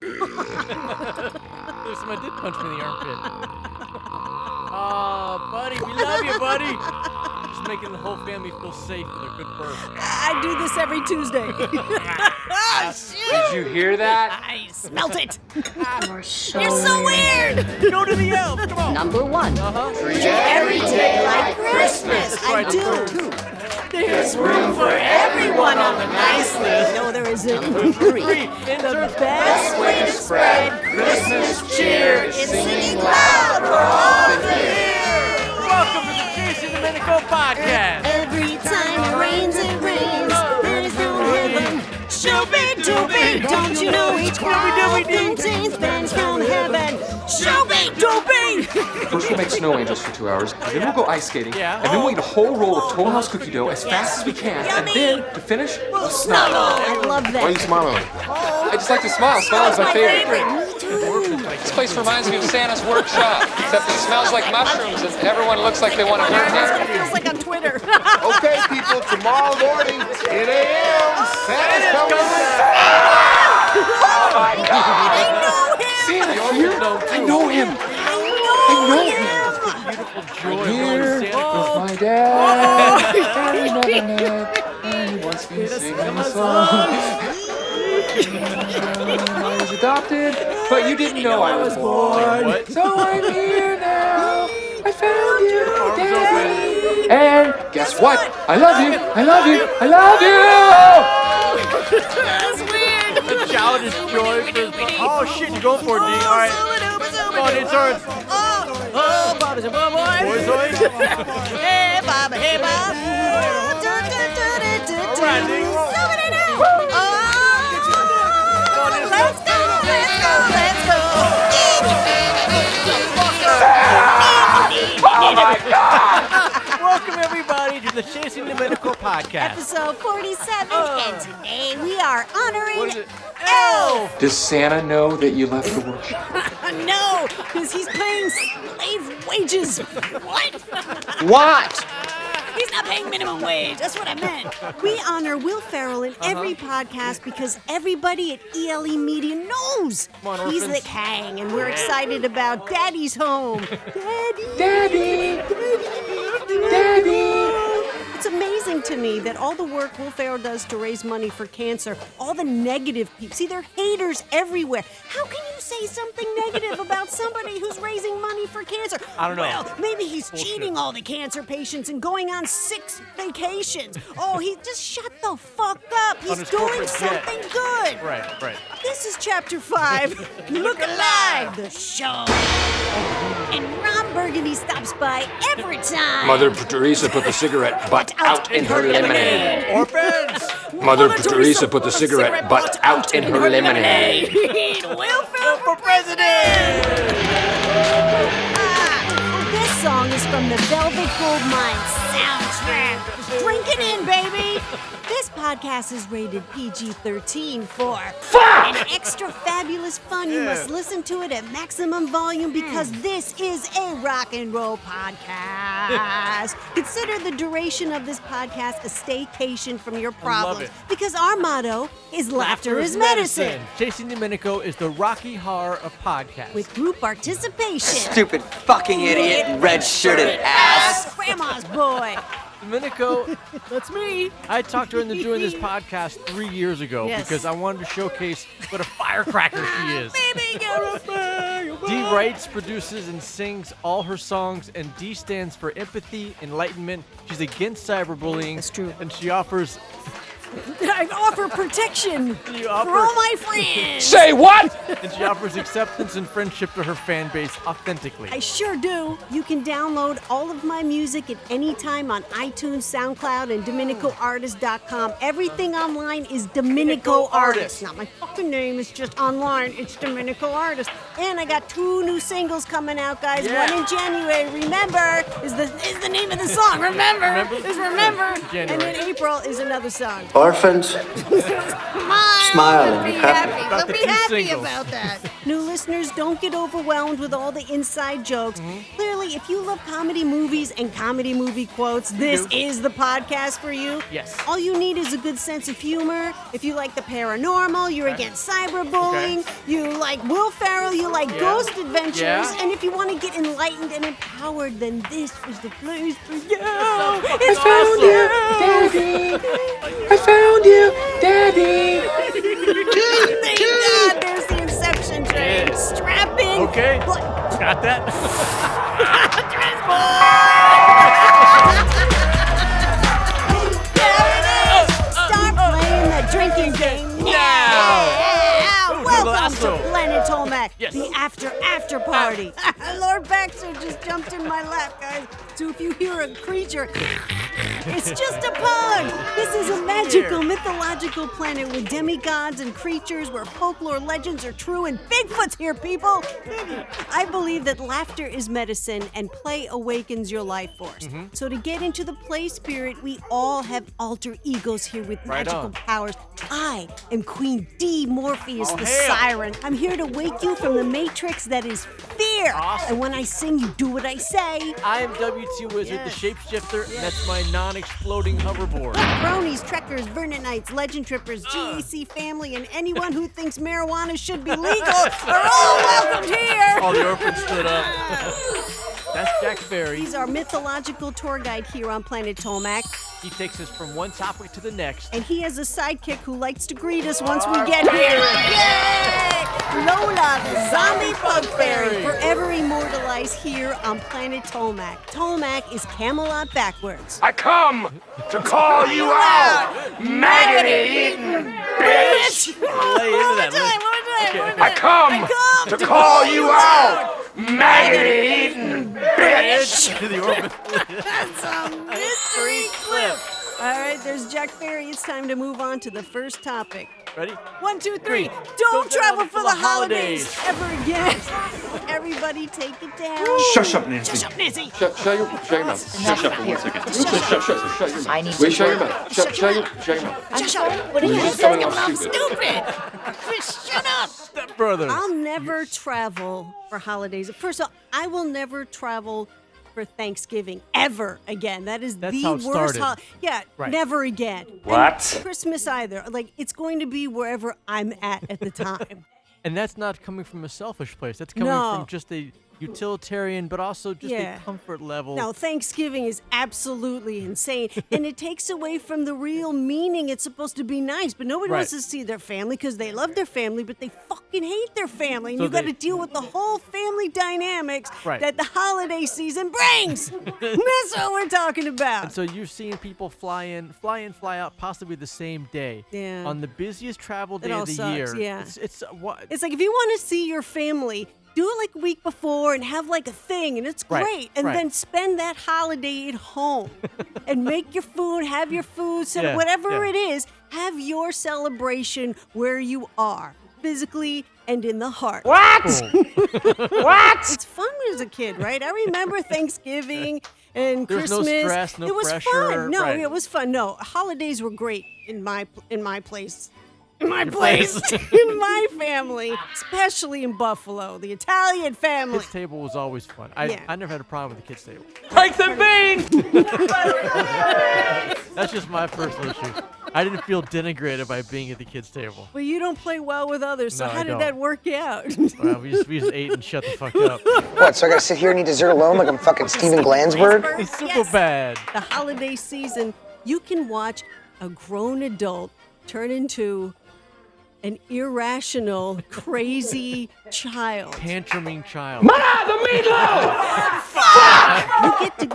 Someone did punch me in the armpit. Oh, buddy, we love you, buddy. Just making the whole family feel safe with a good burp. I do this every Tuesday. Did you hear that? I smelt it. You're so weird. Go to the elf, come on. Number one. Every day like Christmas. I do. There's room for everyone on the nice list. No, there isn't. Three. The best way to spread Christmas cheer is singing loud for all to hear. Welcome to the Chasing Domenico podcast. Every time it rains, there's no heaven. Shooby-dooby, don't you know each cloud contains bands from heaven. Shooby-dooby. First we'll make snow angels for 2 hours, and then we'll go ice skating, Yeah. and then we'll eat a whole roll of Toll House cookie dough as fast as we can, and then, to finish, we'll snuggle. I love Why are you that. smiling? I just like to smile. Smiling is my favorite. This place reminds me of Santa's workshop, except it smells like mushrooms and everyone looks like they want to work there. It feels like on Twitter. Okay, people, tomorrow morning, 10 a.m., Santa's coming. Oh my God! Santa, here? I know him. Beautiful joy of Here going to is Santa. my dad, and he never met, and he wants me to sing him a song. I was adopted, but you didn't know I was born. What? So I'm here now. I found you, Daddy. And guess what? I love you. I love you. I love you. That's weird. The childish joy for oh shit, you're going for it, D. Alright. Come on, it's ours. Oh, Bob's a boy. Boys, boys. Hey, Bob, hey, Bob. Alright, D. Let's go. Oh my God. Welcome everybody to the Chasing Domenico podcast. Episode 47, and today we are What is honoring it? Elf! Does Santa know that you left the workshop? No, because he's paying slave wages. What? What? He's not paying minimum wage. That's what I meant. We honor Will Ferrell in every podcast because everybody at ELE Media knows Come on, he's orphans. the king, and we're excited about Daddy's Home. Daddy. Daddy. It's amazing to me that all the work Will Ferrell does to raise money for cancer, all the negative people, see, there are haters everywhere. How can you say something negative about somebody who's raising money for cancer? I don't know. Well, maybe he's cheating all the cancer patients and going on 6 vacations. Oh, he just shut the fuck up. He's his doing corporate jet. something good. Right. This is Chapter 5, Look Alive, the show. And Ron Burgundy stops by every time. Mother Teresa put the cigarette butt out in her lemonade. Orphans! Mother Teresa put the cigarette butt out in her lemonade. Will Ferrell for president! This song is from the Velvet Goldmine soundtrack. Drink it in, baby! This podcast is rated PG-13 for an extra fabulous fun. You must listen to it at maximum volume because this is a rock and roll podcast. Consider the duration of this podcast a staycation from your problems it. because our motto is laughter is medicine. Chasing Domenico is the Rocky Horror of podcasts. With group participation. Stupid fucking idiot, red-shirted ass. Grandma's boy. Domenico, That's me. I talked to her into doing this podcast 3 years ago Yes. because I wanted to showcase what a firecracker she is. Baby, you're a fireball. D writes, produces, and sings all her songs, and D stands for empathy, enlightenment. She's against cyberbullying. That's true. And she offers I offer protection You for offer- all my friends. Say what? acceptance and friendship to her fan base authentically. I sure do. You can download all of my music at any time on iTunes, SoundCloud, and DominicoArtist.com. Everything online is Dominico Artist. Not my fucking name. It's just online. It's Dominico Artist. And I got 2 new singles coming out, guys. Yeah. One in January. Remember is the name of the song. Remember. January. And then April is another song. Orphans, Come on. Smile Let's and be be happy. happy. About Let's the be 2 happy singles. about that. New listeners, don't get overwhelmed with all the inside jokes. Clearly, really, if you love comedy movies and comedy movie quotes, this is the podcast for you. Yes. All you need is a good sense of humor. If you like the paranormal, you're against cyberbullying, you like Will Ferrell, you like ghost adventures, and if you want to get enlightened and empowered, then this is the place for you. I found you, Daddy. I found you, Daddy. Thank God, there's the Inception train. Yeah. Strap in. Okay. But- Got that? Start playing the drinking game now. Welcome to Planet Tomac, the after party. Lord Baxter just jumped in my lap, guys. So if you hear a creature, it's just a pug. This is a magical, mythological planet with demigods and creatures where folklore legends are true and Bigfoot's here, people. I believe that laughter is medicine and play awakens your life force. So to get into the play spirit, we all have alter egos here with magical powers. I am Queen D. Morpheus, the siren. I'm here to wake you from the matrix that is fear. Awesome. And when I sing, you do what I say. I am W2 Wizard, the shapeshifter, and that's my non-exploding hoverboard. Bronies, trekkers, Vernonites, legend trippers, GEC family, and anyone who thinks marijuana should be legal are all welcomed here. All the orphans stood up. That's Jack Ferry. He's our mythological tour guide here on Planet Tomac. He takes us from one topic to the next. And he has a sidekick who likes to greet us once we get here. Yay! Lola, the zombie pug fairy, forever immortalized here on Planet Tomac. Tomac is Camelot backwards. I come to call you out, maggot-eating bitch. Lay into that. I come to call you out, maggot-eating bitch. To the orphans. That's a mystery clip. All right, there's Jack Ferry. It's time to move on to the first topic. Ready? 1, 2, 3. Don't travel for the holidays ever again. Everybody take it down. Shush up, Nancy. Shush up, Nancy. Shut your mouth. Shush up for 1 second. Shut your mouth. I need Wait, to shut your work. mouth. Shut your mouth. Shut up. What are you You're just saying? coming off stupid. Shut up. Step brothers. I'll never travel for holidays. First of all, I will never travel for Thanksgiving ever again. That is That's the how it worst. started. Right. Never again. What? And Christmas either. Like, it's going to be wherever I'm at the time. And that's not coming from a selfish place. That's coming from just a utilitarian, but also just a comfort level. No, Thanksgiving is absolutely insane, and it takes away from the real meaning. It's supposed to be nice, but nobody wants to see their family because they love their family, but they fucking hate their family, and So you got to deal with the whole family dynamics Right. that the holiday season brings. That's what we're talking about. And so you're seeing people fly in, fly out, possibly the same day. Yeah. On the busiest travel day all of the sucks, year. yeah. It's what? It's like if you want to see your family, do it like a week before and have like a thing, and it's Right, great. And right. then spend that holiday at home and make your food, have your food, Yeah, whatever yeah. it is, have your celebration where you are, physically and in the heart. What? What? It's fun as a kid, right? I remember Thanksgiving and There's no Christmas. stress, no it was pressure, fun. No, right. it was fun. No, holidays were great in my place. In my place. place. In my family, especially in Buffalo, the Italian family. Kids table was always fun. I never had a problem with the kids table. Take the bean! That's just my personal issue. I didn't feel denigrated by being at the kids table. Well, you don't play well with others, so No, how I did don't. that work out? Well, we just ate and shut the fuck up. What, so I gotta sit here and eat dessert alone like I'm fucking Steven Glansberg? It's super Yes. bad. The holiday season, you can watch a grown adult turn into an irrational, crazy child. Tantruming child.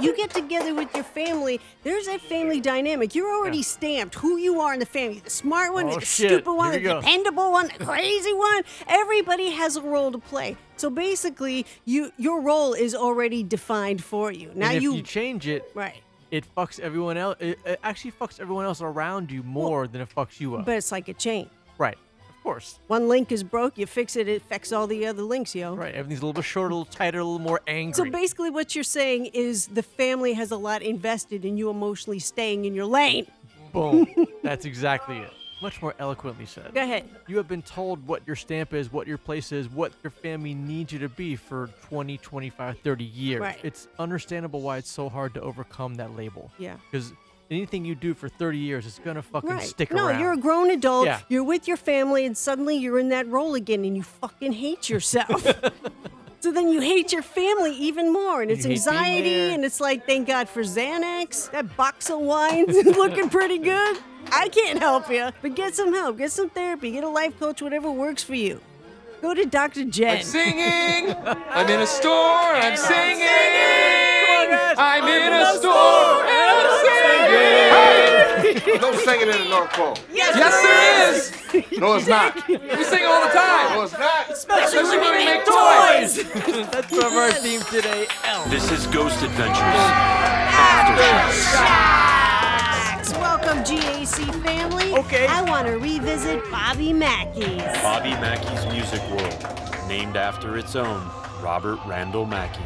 You get together with your family. There's that family dynamic. You're already stamped who you are in the family. The smart one, Oh, the shit. stupid one, Here the we go. dependable one, the crazy one. Everybody has a role to play. So basically, your role is already defined for you. Now And if you change it, right. it fucks everyone else. It actually fucks everyone else around you more than it fucks you up. But it's like a chain. Right. Of course. One link is broke, you fix it, it affects all the other links, yo. Right. Everything's a little bit shorter, a little tighter, a little more angry. So basically what you're saying is the family has a lot invested in you emotionally staying in your lane. Boom. That's exactly it. much more eloquently said. Go ahead. You have been told what your stamp is, what your place is, what your family needs you to be for 20, 25, 30 years. Right. It's understandable why it's so hard to overcome that label. Yeah. Because anything you do for 30 years is going to fucking stick no, around. you're a grown adult. Yeah. You're with your family, and suddenly you're in that role again, and you fucking hate yourself. So then you hate your family even more, and it's You hate being anxiety, there. and it's like, thank God for Xanax. That box of wines is looking pretty good. I can't help you, but get some help, get some therapy, get a life coach, whatever works for you. Go to Dr. Jen. I'm singing. I'm in a store. I'm singing. I'm in a store and I'm singing. No singing in the North Pole. Yes, there is. No, it's not. We sing all the time. No, it's not. Especially when we make toys. That's from our theme today, Elf. This is Ghost Adventures Aftershocks. Welcome, GAC family. Okay. I want to revisit Bobby Mackeys. Bobby Mackey's Music World, named after its own Robert Randall Mackey.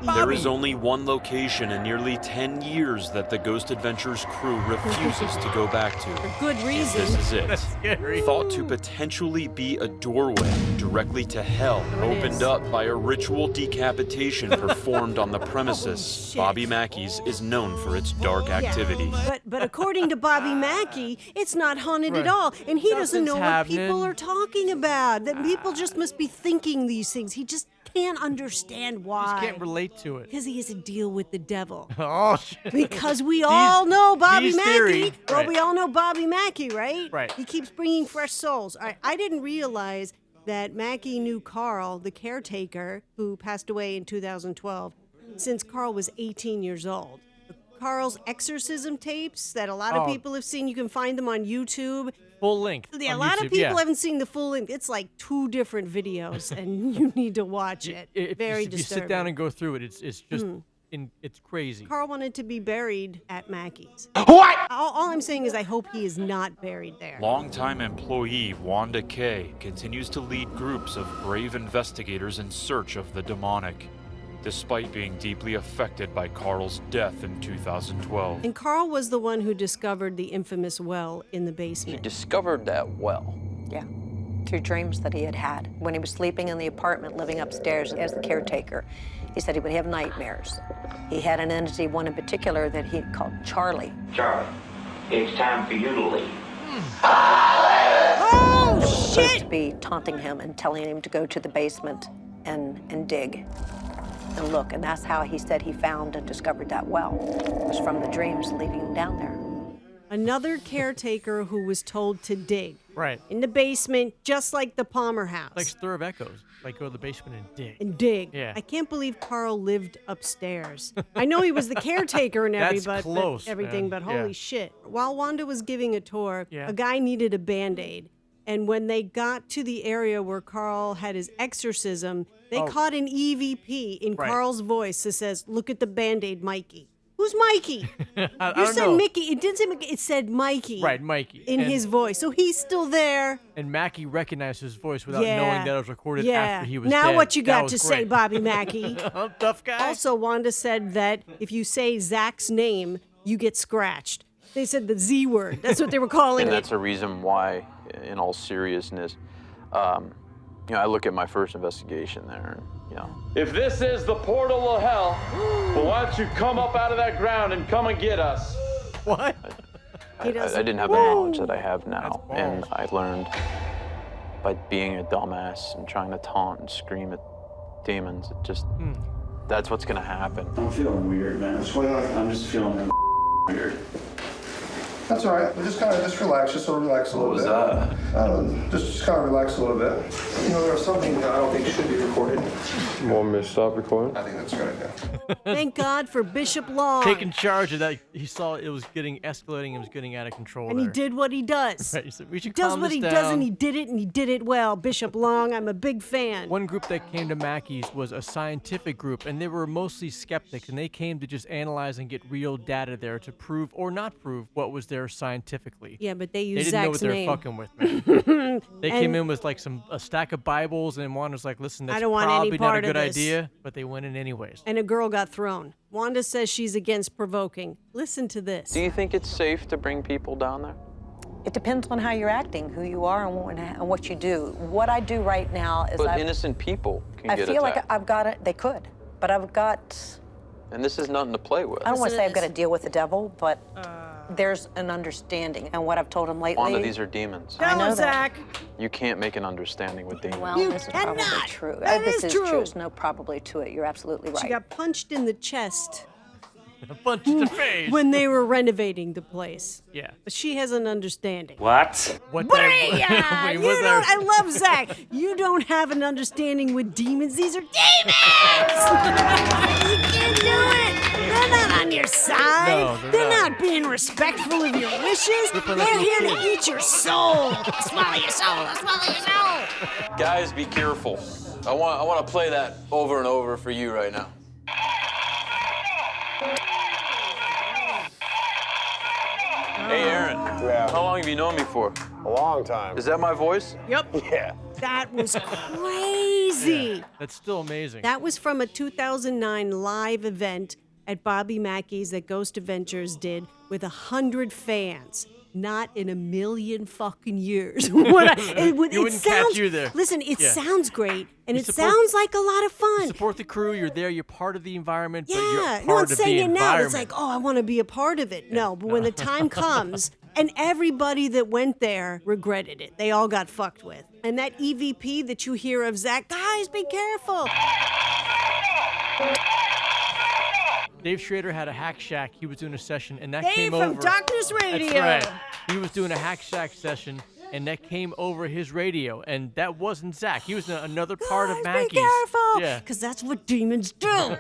There is only one location in nearly 10 years that the Ghost Adventures crew refuses to go back to. For good reason. This is it. That's scary. Thought to potentially be a doorway directly to hell, opened up by a ritual decapitation performed on the premises. shit. Bobby Mackey's is known for its dark activity. But according to Bobby Mackey, it's not haunted at Right. all, and he doesn't know Nothing's what people happening. are talking about. That people just must be thinking these things. He just can't understand why. Just can't relate to it. Because he has a deal with the devil. Oh, shit. Because we all know Bobby these Mackey. theory. Well, Right. we all know Bobby Mackey, right? Right. He keeps bringing fresh souls. All right, I didn't realize that Mackey knew Carl, the caretaker, who passed away in 2012, since Carl was 18 years old. Carl's exorcism tapes that a lot of Oh. people have seen, you can find them on YouTube. Full length. Yeah, a on lot of YouTube, people yeah. haven't seen the full length. It's like 2 different videos, and you need to watch it. Very if you disturbing. sit down and go through it, it's just it's crazy. Carl wanted to be buried at Mackey's. What? All I'm saying is I hope he is not buried there. Longtime employee Wanda Kay continues to lead groups of brave investigators in search of the demonic, despite being deeply affected by Carl's death in 2012. And Carl was the one who discovered the infamous well in the He basement. discovered that well. Yeah, 2 dreams that he had had. When he was sleeping in the apartment, living upstairs as the caretaker, he said he would have nightmares. He had an entity, one in particular, that he called Charlie. Charlie, it's time for you to leave. Oh, That was supposed shit! to be taunting him and telling him to go to the basement and dig and look. And that's how he said he found and discovered that well. It was from the dreams leading him down there. Another caretaker who was told to dig Right. in the basement, just like the Palmer house. Like Stir of Echoes. Like go to the basement and dig. And dig. Yeah. I can't believe Carl lived upstairs. I know he was the caretaker and That's everything, close, but man. holy Yeah. shit. While Wanda was giving a tour, Yeah. a guy needed a Band-Aid. And when they got to the area where Carl had his exorcism, they caught an EVP in Right. Carl's voice that says, "Look at the Band-Aid, Mikey." Who's Mikey? I You don't said know. Mickey. It didn't say Mickey. It said Mikey. Right, Mikey. In And- his voice. So he's still there. And Mackey recognized his voice without Yeah. knowing that it was recorded Yeah. after he was now dead. what you That got was to say, great. Bobby Mackey? Tough guy. Also, Wanda said that if you say Zach's name, you get scratched. They said the Z word. That's what they were calling And it. that's a reason why, in all seriousness, I look at my first investigation there, and, If this is the portal of hell, well, why don't you come up out of that ground and come and get us? What? He I doesn't- didn't have the knowledge that I have now, That's and balls. I learned by being a dumbass and trying to taunt and scream at demons. It just, that's what's gonna happen. I'm feeling weird, man. I'm just feeling weird. That's all right. Just kind of relax, just so relax a little bit. Just kind of relax a little bit. There are some things that I don't think should be recorded. You want me to stop recording? I think that's a good idea. Thank God for Bishop Long. Taking charge of that, he saw it was getting escalating. It was getting out of control. And he there. did what he does. Right, he said, we He should does calm what this he down. does, and he did it well. Bishop Long, I'm a big fan. One group that came to Mackey's was a scientific group, and they were mostly skeptics, and they came to just analyze and get real data there to prove or not prove what was there scientifically. Yeah, but they They used didn't know Zach's what they were name. fucking with, man. They came And- in with like a stack of Bibles, and one was like, listen, that's don't want any probably not a part of good this. idea, but they went in anyways. And a girl got thrown. Wanda says she's against provoking. Listen to this. Do you think it's safe to bring people down there? It depends on how you're acting, who you are, and what you do. What I do right now is But innocent people can I get feel attacked. like I've got it. They could, but I've got. And this is nothing to play with. I don't want to say I've got to deal with the devil, but there's an understanding. And what I've told him lately. Wanda, these are demons. I know that. Zach. You can't make an understanding with demons. Well, this is probably true. This is true. There's no probably to it. You're absolutely right. She got punched in the chest A punch in the face. when they were renovating the place. Yeah. But she has an understanding. What? What Booyah! Wait, You was don't, there- I love Zach. You don't have an understanding with demons. These are demons! You can't do it. They're not on your side. No, they're not. not. being respectful of your wishes. playing They're like here little to kids. eat your soul. Swallow your soul. Swallow your soul. Guys, be careful. I want to play that over and over for you right now. Hey, Aaron. Yeah. How long have you known me for? A long time. Is that my voice? Yep. Yeah. That was crazy. That's still amazing. That was from a 2009 live event at Bobby Mackeys that Ghost Adventures did with 100 fans. Not in a million fucking years. You wouldn't catch you there. Listen, it Yeah. sounds great, and You it support- sounds like a lot of fun. You support the crew. You're there. You're part of the environment. But Yeah, you're no part one's of saying the it now. It's environment. like, oh, I want to be a part of it. No, but when the time comes, and everybody that went there regretted it. They all got fucked with. And that EVP that you hear of Zach, guys, be careful. Dave Schrader had a Hack Shack. He was doing a session, and that Dave came from over. Darkness Radio. That's right. He was doing a Hack Shack session, and that came over his radio, and that wasn't Zach. He was in another part of Mackeys. Be careful, Yeah. because that's what demons do.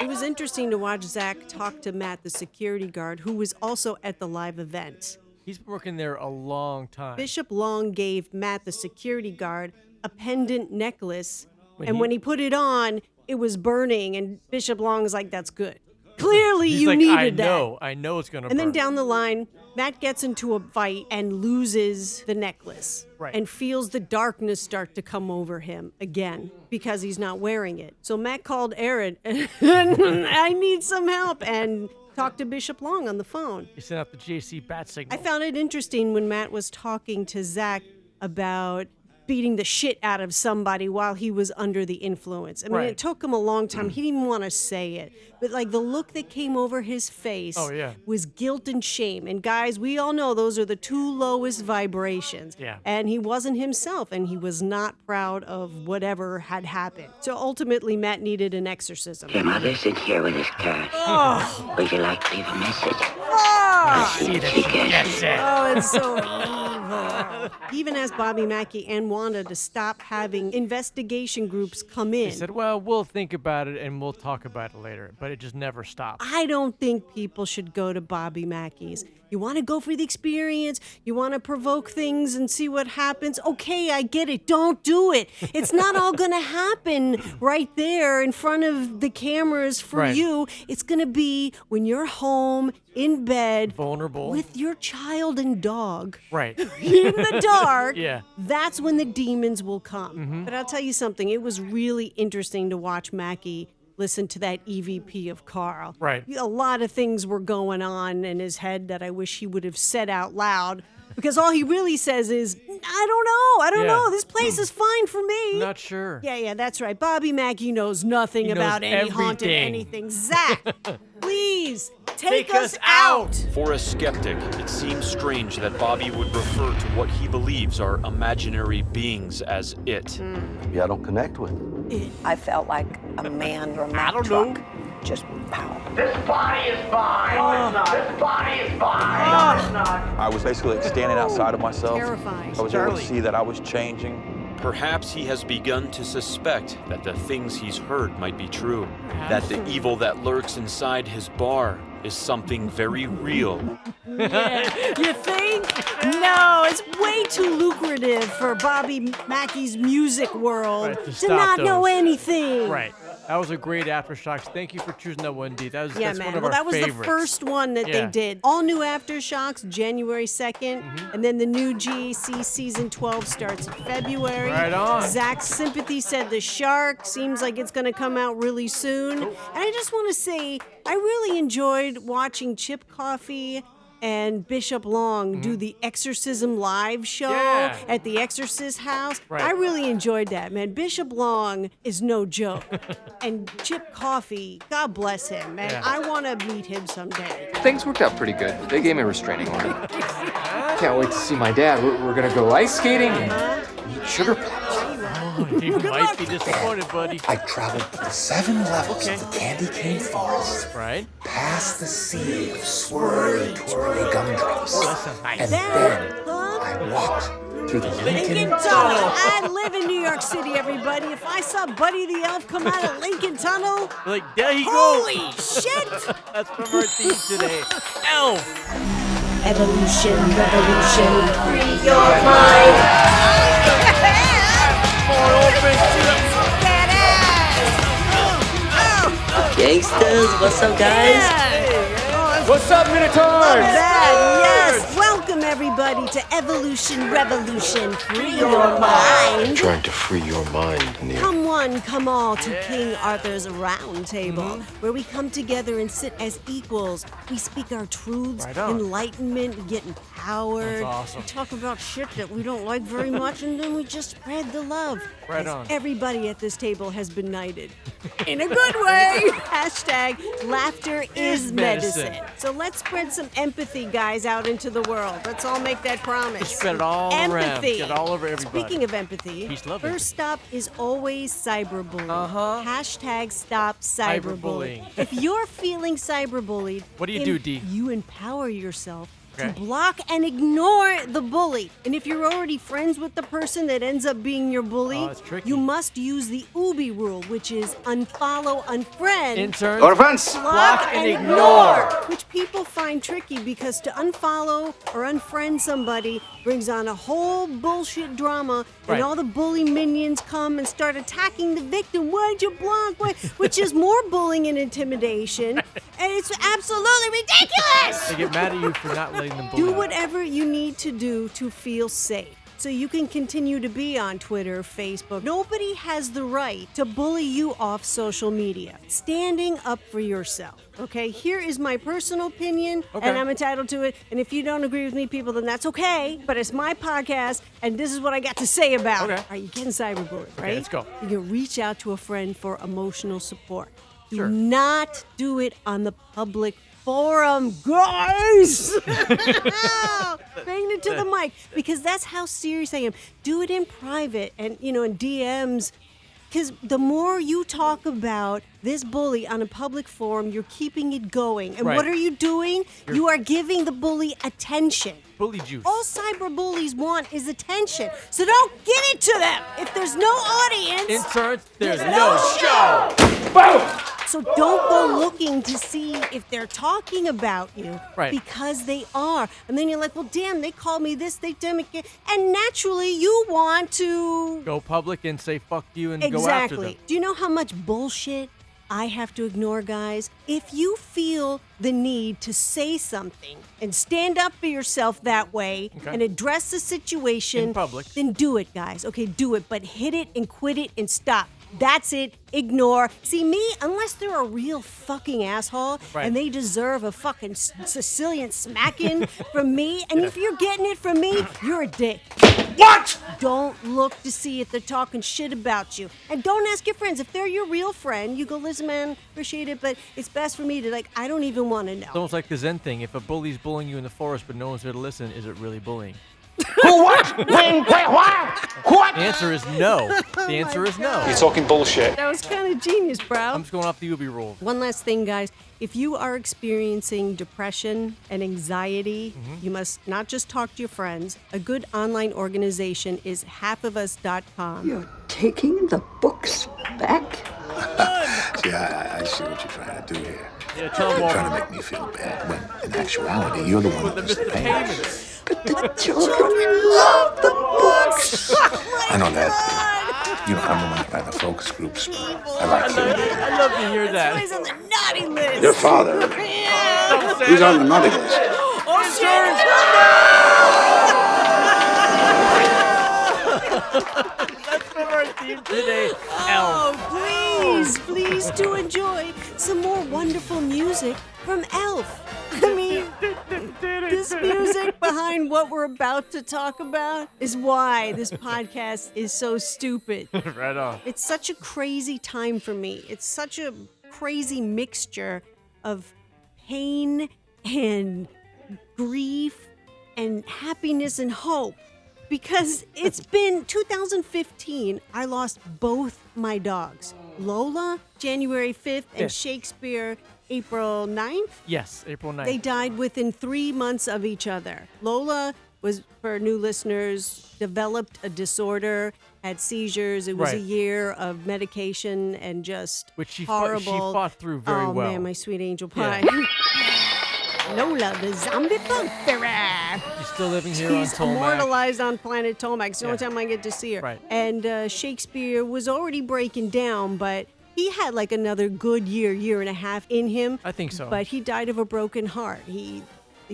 It was interesting to watch Zach talk to Matt, the security guard, who was also at the live event. He's been working there a long time. Bishop Long gave Matt, the security guard, a pendant necklace, When and he- when he put it on, it was burning, and Bishop Long was like, that's good. Clearly, He's you like, needed that. I know it's gonna And burn. then down the line, Matt gets into a fight and loses the necklace. Right. And feels the darkness start to come over him again because he's not wearing it. So Matt called Aaron and I need some help and talked to Bishop Long on the phone. He sent out the JC bat signal. I found it interesting when Matt was talking to Zach about beating the shit out of somebody while he was under the influence. I mean, Right. it took him a long time. He didn't even want to say it. But like the look that came over his face Oh, yeah. was guilt and shame. And guys, we all know those are the two lowest vibrations. Yeah. And he wasn't himself, and he was not proud of whatever had happened. So ultimately, Matt needed an exorcism. Your mother's in here with his cash. Oh. Would you like to leave a message? Oh, See that she gets it. Oh, it's so evil. He even asked Bobby Mackey and Wanda to stop having investigation groups come in. He said, well, we'll think about it and we'll talk about it later. But it just never stopped. I don't think people should go to Bobby Mackey's. You want to go for the experience, you want to provoke things and see what happens. Okay, I get it. Don't do it. It's not all going to happen right there in front of the cameras for Right. you. It's going to be when you're home, in bed, vulnerable, with your child and dog. Right. In the dark. Yeah. That's when the demons will come. Mhm. But I'll tell you something, it was really interesting to watch Mackie listen to that EVP of Carl. Right. A lot of things were going on in his head that I wish he would have said out loud, because all he really says is, I don't know. This place is fine for me. Not sure. Yeah, that's right. Bobby Mackey knows nothing He knows about any haunted everything. anything. Zach, please take us out. For a skeptic, it seems strange that Bobby would refer to what he believes are imaginary beings as it. Maybe I don't connect with it. I felt like a man or a Mack truck. Just pow. This body is fine. No, it's not. This body is fine. No, it's not. I was basically like standing outside of myself. Terrifying. I was able to see that I was changing. Perhaps he has begun to suspect that the things he's heard might be true. That the evil that lurks inside his bar is something very real. Yeah. You think? No, it's way too lucrative for Bobby Mackey's music world Right, to to stop not know those. anything. Right. That was a great Aftershocks. Thank you for choosing that one, D. That's Yeah, one man. of Well, our that was favorites. the first one that Yeah. they did. All new Aftershocks, January 2nd. And then the new GAC season 12 starts in February. Right on. Zach's Sympathy said The Shark seems like it's going to come out really soon. And I just want to say, I really enjoyed watching Chip Coffey and Bishop Long do the Exorcism live show at the Exorcist house. Right. I really enjoyed that, man. Bishop Long is no joke. And Chip Coffey, God bless him, man. Yeah. I want to meet him someday. Things worked out pretty good. They gave me a restraining order. Can't wait to see my dad. We're gonna go ice skating and eat sugar plums. You might be disappointed, buddy. I traveled the 7 levels of the candy cane forest. Right. Past the sea of swirly, twirly gumdrops. Oh, that sounds nice. And then I walked through the Lincoln Tunnel. I live in New York City, everybody. If I saw Buddy the Elf come out of Lincoln Tunnel, Like, there he holy goes. shit! That's from our theme today. Elf. Evolution, revolution, free your mind. Gangsters, what's up, guys? What's up, Minotaurs? Yes, welcome everybody to Evolution, Revolution, Free Your Mind. Trying to free your mind, Neil. Come one, come all to King Arthur's Round Table, where we come together and sit as equals. We speak our truths, Right on. enlightenment, get empowered. That's awesome. We talk about shit that we don't like very much, and then we just spread the love. Right As on. Everybody at this table has been knighted. In a good way. Hashtag laughter is medicine. So let's spread some empathy, guys, out into the world. Let's all make that promise. Just spread it all around. Empathy. Get all over everybody. Speaking of empathy, Peace, love, first stop is always cyberbullying. Hashtag stop cyberbullying. Cyberbullying. If you're feeling cyberbullied, What do you do, Dee? You empower yourself to Okay. block and ignore the bully. And if you're already friends with the person that ends up being your bully, Oh, it's tricky. you must use the Ubi rule, which is unfollow, unfriend. Interns. Go to friends. Block and ignore, which people find tricky because to unfollow or unfriend somebody brings on a whole bullshit drama, Right. and all the bully minions come and start attacking the victim. Why'd you block? Why? Which is more bullying and intimidation, and it's absolutely ridiculous. They get mad at you for not letting them bully Do you. whatever you need to do to feel safe, so you can continue to be on Twitter, Facebook. Nobody has the right to bully you off social media. Standing up for yourself, okay? Here is my personal opinion, Okay. and I'm entitled to it. And if you don't agree with me, people, then that's okay. But it's my podcast, and this is what I got to say about it. Okay. All right, you're getting cyberbullied, right? let's go. You can reach out to a friend for emotional support. Do Sure. not do it on the public forum, guys. Bring it to the mic, because that's how serious I am. Do it in private and, in DMs. Because the more you talk about this bully on a public forum, you're keeping it going. And Right. what are you doing? You are giving the bully attention. Bully juice. All cyberbullies want is attention. So don't give it to them. If there's no audience, Interns, there's no show. so don't go looking to see if they're talking about you, Right. because they are. And then you're like, well, damn, they called me this, they did me. And naturally, you want to... Go public and say fuck you and go after Exactly. them. Do you know how much bullshit I have to ignore, guys? If you feel the need to say something and stand up for yourself that way Okay. and address the situation In public. then do it, guys. Okay, do it, but hit it and quit it and stop. That's it. Ignore. See, me, unless they're a real fucking asshole Right. and they deserve a fucking Sicilian smacking from me, and if you're getting it from me, you're a dick. What? Don't look to see if they're talking shit about you. And don't ask your friends. If they're your real friend, you go, listen, man, appreciate it, but it's best for me to, I don't even want to know. It's almost like the Zen thing. If a bully's bullying you in the forest but no one's there to listen, is it really bullying? Who, what? When, where, why? What? The answer is no. The answer is no. You're talking bullshit. That was kind of genius, bro. I'm just going off the Ubi rule. One last thing, guys. If you are experiencing depression and anxiety, you must not just talk to your friends. A good online organization is halfofus.com. You're taking the books back? See, I see what you're trying to do here. Yeah, tell them You're all. trying to make me feel bad, when in actuality, you're the one With who's the Mr. paying. Payments. But the children love the books. I know that. You know, I'm the one by the focus groups, but I like hearing it. I love to hear that. He's on the naughty list. Your father, Yeah. he's on the naughty list. Oh, shit. That's from our theme today. Elf. Oh, please do enjoy some more wonderful music from Elf. I mean, This music behind what we're about to talk about is why this podcast is so stupid. Right on. It's such a crazy time for me. It's such a crazy mixture of pain and grief and happiness and hope. Because it's been 2015, I lost both my dogs. Lola, January 5th, and Shakespeare, April 9th. Yes, April 9th. They died within 3 months of each other. Lola was, for new listeners, developed a disorder, had seizures. It was a year of medication and just Which she horrible. She fought through very well. Oh, man, my sweet angel pie. Lola, the zombie bugbearer. She's still living here on She's Tolmac. immortalized on planet Tolmac. It's the only time I get to see her. Right. And Shakespeare was already breaking down, but he had like another good year and a half in him. I think so. But he died of a broken heart. He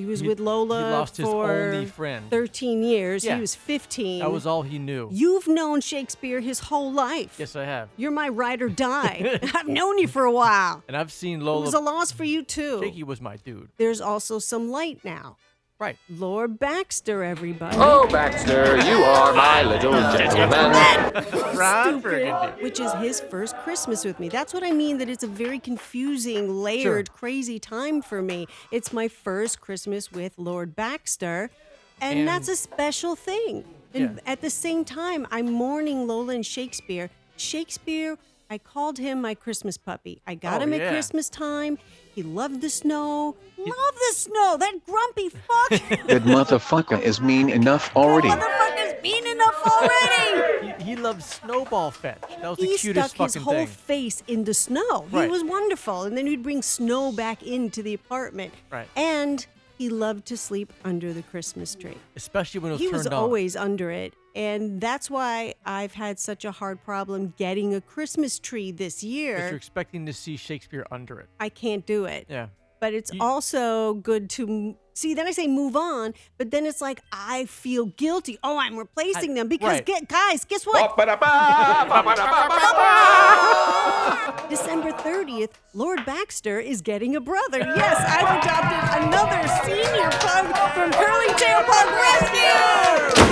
was with Lola he lost his for only friend. 13 years. Yeah. He was 15. That was all he knew. You've known Shakespeare his whole life. Yes, I have. You're my ride or die. I've known you for a while. And I've seen It Lola. was a loss for you, too. Shaky was my dude. There's also some light now. Right. Lord Baxter, everybody. Oh, Baxter, you are my little gentleman. Ron Stupid, Burgundy. which is his first Christmas with me. That's what I mean, that it's a very confusing, layered, crazy time for me. It's my first Christmas with Lord Baxter, and that's a special thing. And at the same time, I'm mourning Lola and Shakespeare. Shakespeare, I called him my Christmas puppy. I got him at Christmas time. He loved the snow. Love the snow. That grumpy fuck. That motherfucker is mean enough already. Motherfucker's mean enough already. He loved snowball fetch. That was the He cutest stuck his fucking whole thing. face in the snow. Right. He was wonderful. And then he'd bring snow back into the apartment. Right. And he loved to sleep under the Christmas tree. Especially when it was He turned was on. always under it. And that's why I've had such a hard problem getting a Christmas tree this Because you're year. expecting to see Shakespeare under it. I can't do it. Yeah. But it's also good to see. Then I say move on, but then it's like I feel guilty. Oh, I'm replacing them because guys, guess what? December 30th, Lord Baxter is getting a brother. Yes, I've adopted another senior pug from Curly Tail Pug Rescue.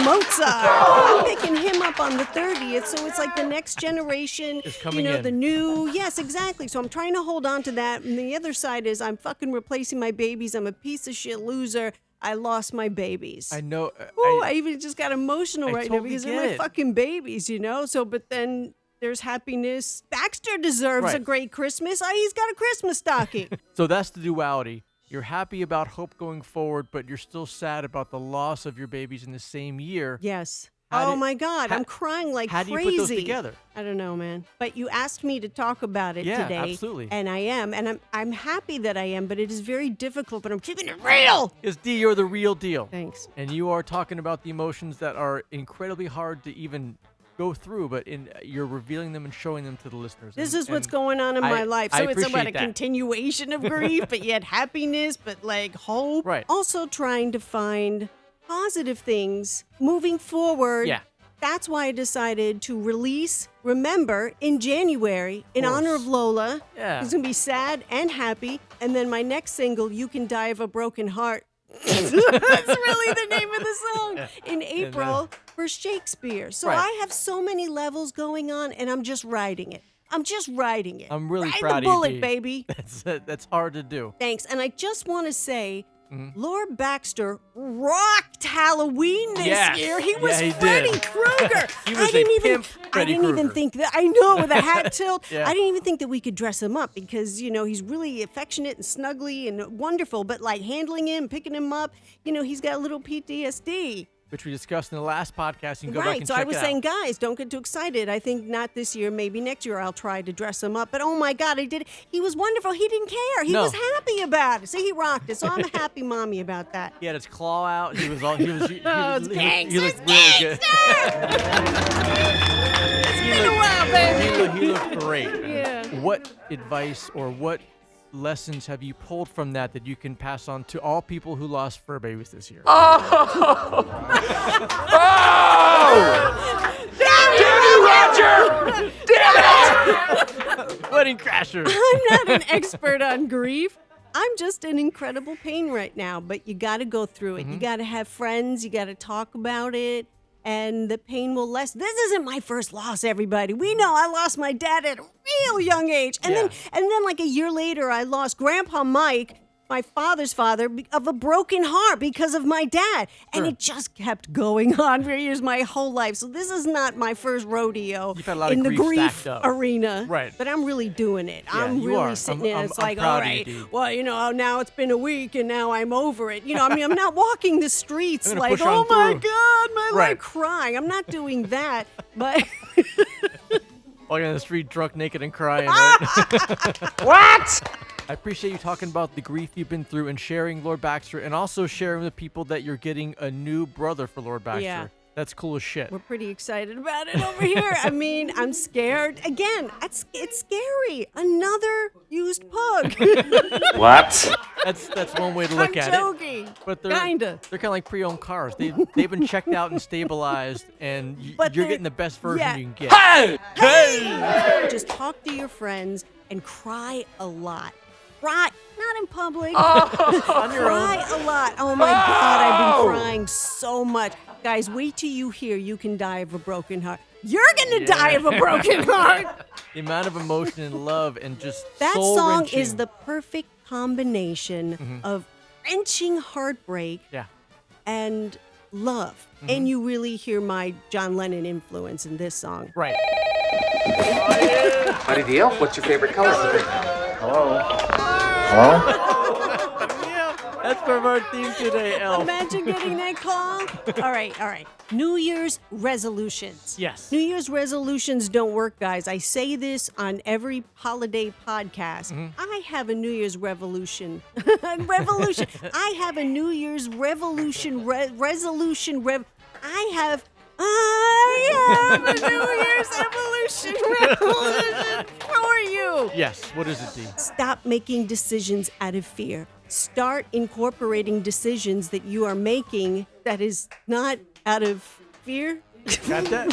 Mozart. I'm picking him up on the 30th, so it's like the next generation. Is coming in. The new. Yes, exactly. So I'm trying to hold on to that. And the other side is I'm fucking replacing my babies. I'm a piece of shit loser. I lost my babies. I know. Ooh, I even just got emotional I right now totally because they're get my it. fucking babies, So, but then there's happiness. Baxter deserves a Right. great Christmas. He's got a Christmas stocking. So that's the duality. You're happy about hope going forward, but you're still sad about the loss of your babies in the same year. Yes. How Oh did- my God, how- I'm crying like how do you crazy. put those together? I don't know, man. But you asked me to talk about it Yeah, today. absolutely. And I am. And I'm happy that I am, but it is very difficult, but I'm keeping it real. Because D, you're the real deal. Thanks. And you are talking about the emotions that are incredibly hard to even go through, but you're revealing them and showing them to the listeners. This And- is what's and going on in my life. So I it's about a appreciate that. continuation of grief, but yet happiness, but like hope. Right. Also trying to find positive things moving forward. Yeah. That's why I decided to release Remember in January in honor of Lola. Yeah. It's going to be sad and happy. And then my next single, You Can Die of a Broken Heart. That's really the name of the song. In April for Shakespeare. So Right. I have so many levels going on and I'm just riding it. I'm really Ride the proud of you, bullet, D. baby. That's hard to do. Thanks. And I just want to say, Lord Baxter rocked Halloween this Yes. year. He was Yeah, he Freddy did. Krueger. He was I didn't a even, pimp Freddy I didn't even Krueger. think that. I know, with a hat tilt. Yeah. I didn't even think that we could dress him up because, he's really affectionate and snuggly and wonderful. But like handling him, picking him up, he's got a little PTSD. Which we discussed in the last podcast. You can go back Right, and so check I was it saying, out. guys, don't get too excited. I think not this year, maybe next year I'll try to dress him up. But oh my God, I did. He was wonderful. He didn't care. He No. was happy about it. So he rocked it. So I'm a happy mommy about that. He had his claw out. He was all. He was. He, Oh, was- it's he, he gangster, looked really good. It's been a while, baby. He looked great. Yeah. What advice or what lessons have you pulled from that you can pass on to all people who lost fur babies this year? Oh! Damn you, Roger! Damn it! Wedding crashers. I'm not an expert on grief, I'm just in incredible pain right now, but you got to go through it. You got to have friends. You got to talk about it, and the pain will lessen. This isn't my first loss, everybody. We know I lost my dad at a real young age, and then like a year later, I lost Grandpa Mike, my father's father, of a broken heart because of my dad. And it just kept going on for years, my whole life. So this is not my first rodeo in the grief arena. Right. But I'm really doing it. Yeah, I'm really sitting in. It's like, all right, well, now it's been a week and now I'm over it. I mean, I'm not walking the streets like, oh my God, my life, crying. I'm not doing that. But walking on the street drunk, naked, and crying, right? What? I appreciate you talking about the grief you've been through and sharing Lord Baxter, and also sharing with people that you're getting a new brother for Lord Baxter. Yeah. That's cool as shit. We're pretty excited about it over here. I mean, I'm scared. Again, it's scary. Another used pug. What? That's one way to look at joking. it. But they're Kinda. They're kind of like pre-owned cars. They've been checked out and stabilized, and you're getting the best version you can get. Hey! Just talk to your friends and cry a lot. Cry, not in public. On your own. Cry a lot. Oh my God, I've been crying so much. Guys, wait till you hear you can die of a broken heart. You're gonna die of a broken heart. The amount of emotion and love and just That song soul-wrenching. is the perfect combination of wrenching heartbreak and love. And you really hear my John Lennon influence in this song. Right. Howdy, deal. What's your favorite color? That's from our theme today, Elf. Imagine getting that call. All right. New Year's resolutions. Yes. New Year's resolutions don't work, guys. I say this on every holiday podcast. I have a New Year's revolution. I have a New Year's revolution. I have a New Year's revolution for you. Yes. What is it, Dee? Stop making decisions out of fear. Start incorporating decisions that you are making that is not out of fear. Got that?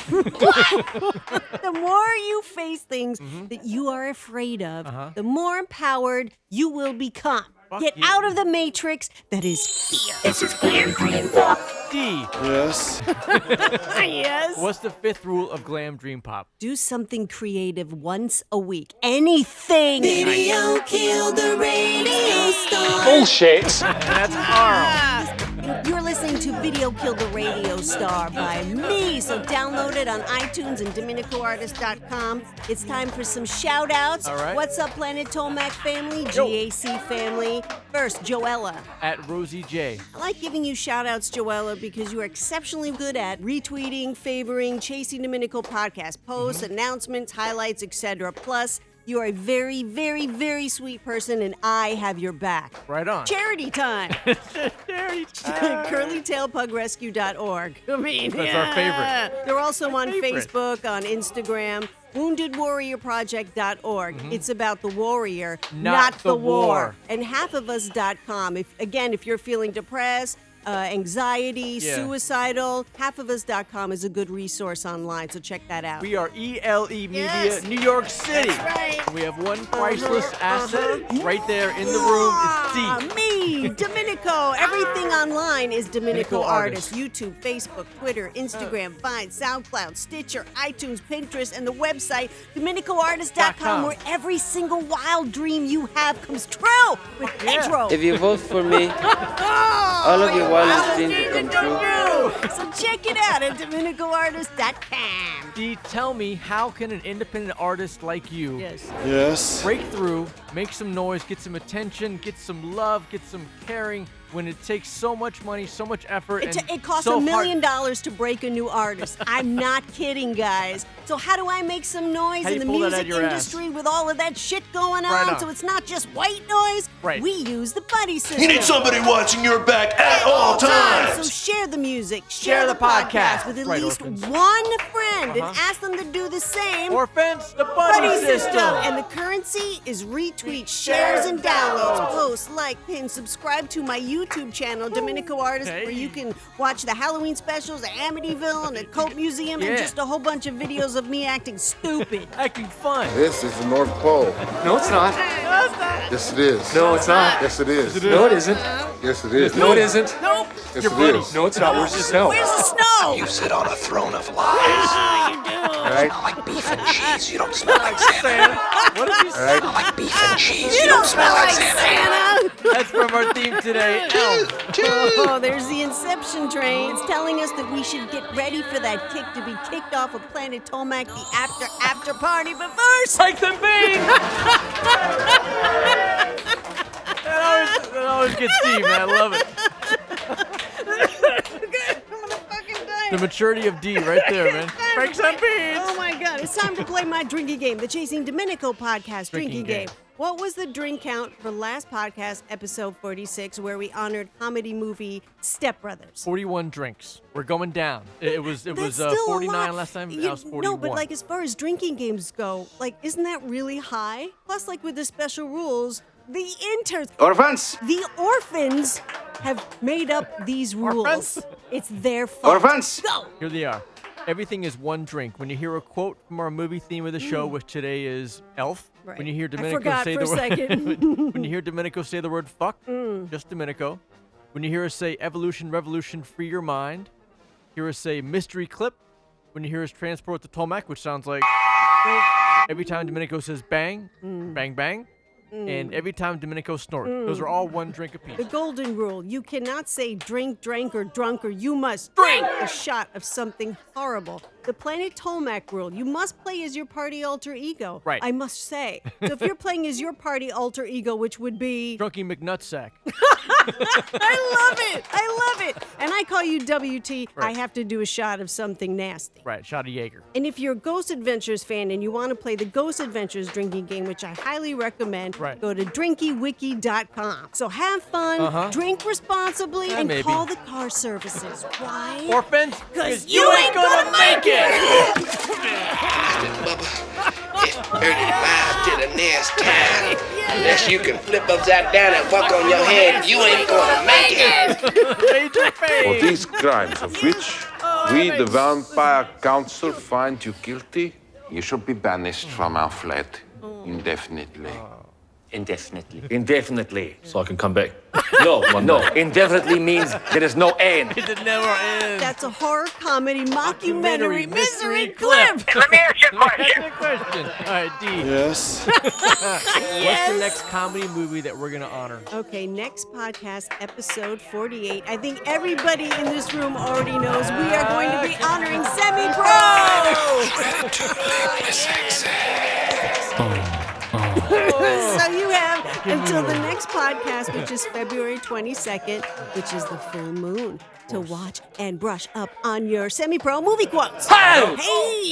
The more you face things that you are afraid of, the more empowered you will become. Get out of the matrix that is fear. This is Glam Dream Pop. D. Yes. Yes. What's the fifth rule of Glam Dream Pop? Do something creative once a week. Anything. Video killed the radio star. Bullshit. That's Arl. You're listening to Video Killed the Radio Star by me, so download it on iTunes and DominicoArtist.com. It's time for some shout-outs. All right. What's up, Planet Tomac family, GAC family? First, Joella. At Rosie J. I like giving you shout-outs, Joella, because you are exceptionally good at retweeting, favoring, Chasing Dominico podcast posts, announcements, highlights, etc. Plus, you are a very, very, very sweet person, and I have your back. Right on. Charity time. Charity time. CurlyTailPugRescue.org. I mean, That's our favorite. They're also on Favorite. Facebook, on Instagram, WoundedWarriorProject.org. It's about the warrior, not the war. And halfofus.com. If you're feeling depressed, anxiety, suicidal, halfofus.com is a good resource online, so check that out. We are ELE Media, Yes. New York City. That's right. We have one priceless asset right there in the room. It's D. Me, Dominico. Everything online is Dominico Dominico Artist. Artist. YouTube, Facebook, Twitter, Instagram, Vine, SoundCloud, Stitcher, iTunes, Pinterest, and the website, DominicoArtist.com, where every single wild dream you have comes true with Pedro. If you vote for me, all of your wildest dreams will come true. So check it out at DominicoArtist.com. D, tell me, how can an independent artist like you Yes. break through, make some noise, get some attention, get some love, get some caring, when it takes so much money, so much effort, and It costs so $1 million to break a new artist. I'm not kidding, guys. So how do I make some noise How in you the pull that out music of your ass? industry with all of that shit going on? Right on. So it's not just white noise. Right. We use the buddy system. You need somebody watching your back at all So times. share the music, Share the podcast. with at Right, least orphans. one friend and ask them to do the same. Orphans, the buddy system. And the currency is retweets, shares, and downloads. Post, like, pin, subscribe to my YouTube channel, DominicoArtist, where you can watch the Halloween specials at Amityville and the Cult Museum and just a whole bunch of videos of me acting stupid. Acting fun. This is the North Pole. No, it's not. Yes, it is. No, it's not. Yes, it is. No, it isn't. Yes, it is. No, it isn't. Nope. Yes, it is. No, it's not. Where's the snow? Where's the snow? You sit on a throne of lies. Right? Smell like beef and cheese. You don't smell like Santa. What did you say? Smell like beef and cheese. You don't smell like Santa. That's from our theme today, Elf. Oh, there's the Inception train. It's telling us that we should get ready for that kick to be kicked off of Planet Tomac, the after party. But first, Take the bean! That always gets deep, man. I love it. The maturity of D right there, man. Break some beans. Oh my God, it's time to play my drinking game, the Chasing Domenico podcast drinking game. What was the drink count for last podcast, episode 46, where we honored comedy movie Step Brothers? 41 drinks. We're going down. It was still 49 a lot. last time. Now it's 41. No, but like as far as drinking games go, like isn't that really high? Plus, like with the special rules, the interns, the orphans have made up these rules. Orphans? It's their fault. Go. Here they are. Everything is one drink. When you hear a quote from our movie theme of the show, which today is Elf, Right. when you hear Domenico forgot say for the a word, second. when you hear Domenico say the word fuck, just Domenico. When you hear us say evolution, revolution, free your mind, hear us say mystery clip. When you hear us transport the Tomac, which sounds like every time Domenico says bang, bang, bang. And every time Domenico snorts. Those are all one drink apiece. The golden rule, you cannot say drink, drank, or drunk, or you must drink a shot of something horrible. The Planet Tomac rule, you must play as your party alter ego. Right. I must say. So if you're playing as your party alter ego, which would be... Drunky McNutsack. I love it. And I call you WT, Right. I have to do a shot of something nasty. Right, shot of Jaeger. And if you're a Ghost Adventures fan and you want to play the Ghost Adventures drinking game, which I highly recommend, go to drinkywiki.com. So have fun, drink responsibly, and maybe. call the car services. Why? Orphans? Because you ain't gonna make it! It's 35 to the next time. Unless you can flip upside down and walk on your head, you ain't gonna make it. For these crimes of which we, the Vampire Council, find you guilty, you should be banished from our flat indefinitely. Indefinitely. So I can come back. No. Indefinitely means there is no end. It never ends. That's a horror comedy mockumentary misery clip. Let me ask you a question. Question. All right, D. Yes. What's the next comedy movie that we're going to honor? Okay, next podcast, episode 48. I think everybody in this room already knows we are going to be honoring Semi-Pro! So you have until the next podcast, which is February 22nd, which is the full moon, to watch and brush up on your Semi-Pro movie quotes. Hey!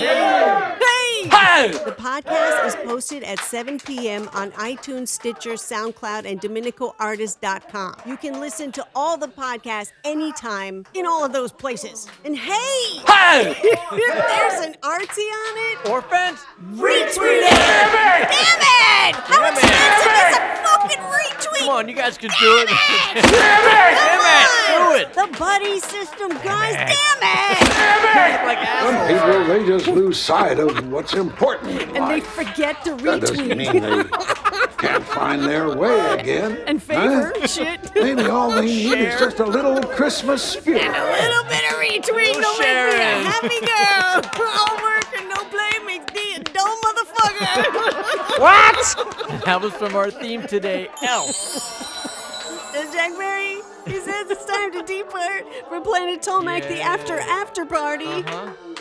The podcast is posted at 7 p.m. on iTunes, Stitcher, SoundCloud, and DominicoArtist.com. You can listen to all the podcasts anytime in all of those places. And hey! If there's an artsy on it, Orphans? retweet it! Damn it! How expensive is a fucking retweet? Come on, you guys can do it. Do it. The buddy system, guys, damn it! Like Some assholes. people, they just lose sight of what's important in And they life. forget to That doesn't retweet. mean they can't find their way again. And favor Huh? shit. Maybe all they need is just a little Christmas spirit. And a little bit of retweet No don't make me a sharing. happy girl. All work and no play makes me a dull motherfucker. That was from our theme today, Elf. And Jack Berry, he says it's time to depart for Planet Tomac, the after party.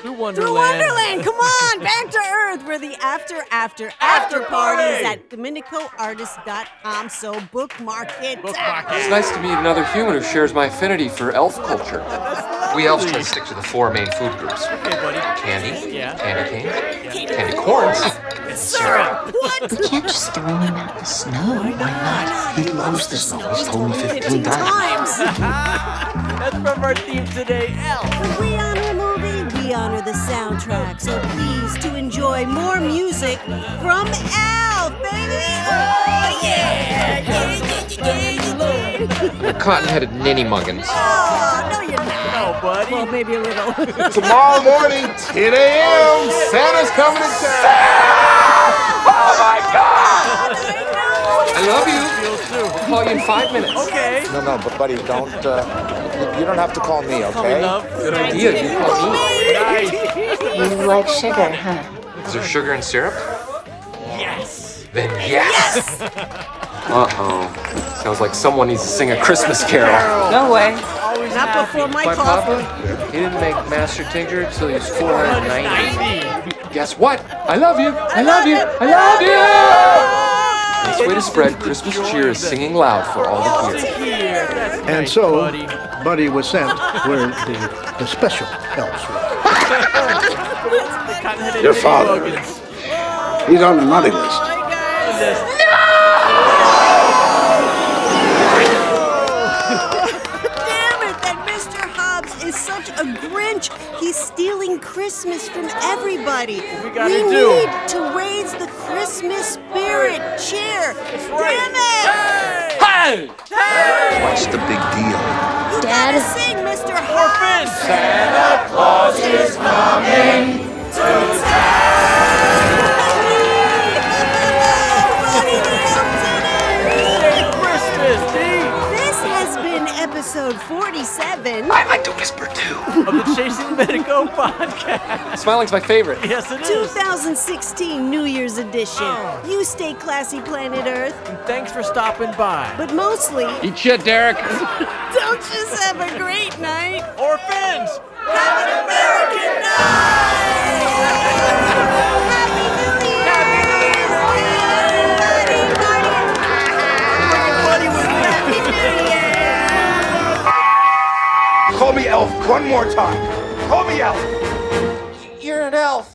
Through Wonderland. Through Wonderland, come on, back to Earth, where the after party is at DominicoArtist.com, so bookmark it. It's nice to meet another human who shares my affinity for elf culture. We elves try to stick to the four main food groups. Okay, buddy. Candy, Yeah. candy canes, candy corns, and syrup. What? We can't just throw him out the snow. Why not? He loves the snow. He's told me 15 times. That's from our theme today, Elf. When we honor a movie, we honor the soundtrack. So please, to enjoy more music from Alf, baby. Oh, yeah. Cotton-headed ninny-muggins. Oh, no, you're not. No, buddy. Well, maybe a little. Tomorrow morning, 10 a.m., Santa's coming to town. Oh my God! I love you. I'll call you in 5 minutes. Okay. No, but buddy, don't. You don't have to call me, okay? Good idea. You call me. Nice. You like sugar, huh? Is there sugar and syrup? Yes. Then yes. Uh-oh. Sounds like someone needs to sing a Christmas carol. No way. Not before my My coffee. papa, he didn't make Master Tinker until he was 490. Guess what? I love you. I love you. I love you. Best way to spread Christmas cheer is singing loud for all to hear. And so, Buddy was sent where the special helps were. Your father. He's on the naughty list. Is such a Grinch. He's stealing Christmas from everybody. We gotta do. need to raise the Christmas spirit. Cheer. Damn it! Hey! What's the big deal? You gotta sing, Mr. Hoppin. Santa Claus is coming to town. Merry Christmas, D. This has been episode 47. I like to whisper too. Of the Chasing Domenico podcast. Smiling's my favorite. Yes, it is. 2016 New Year's edition. You stay classy, planet Earth. And thanks for stopping by. But mostly, Eat shit, Derek. don't just have a great night. Orphans. Have an American night! Happy New Year! Call me Elf one more time. Call me Elf. You're an elf.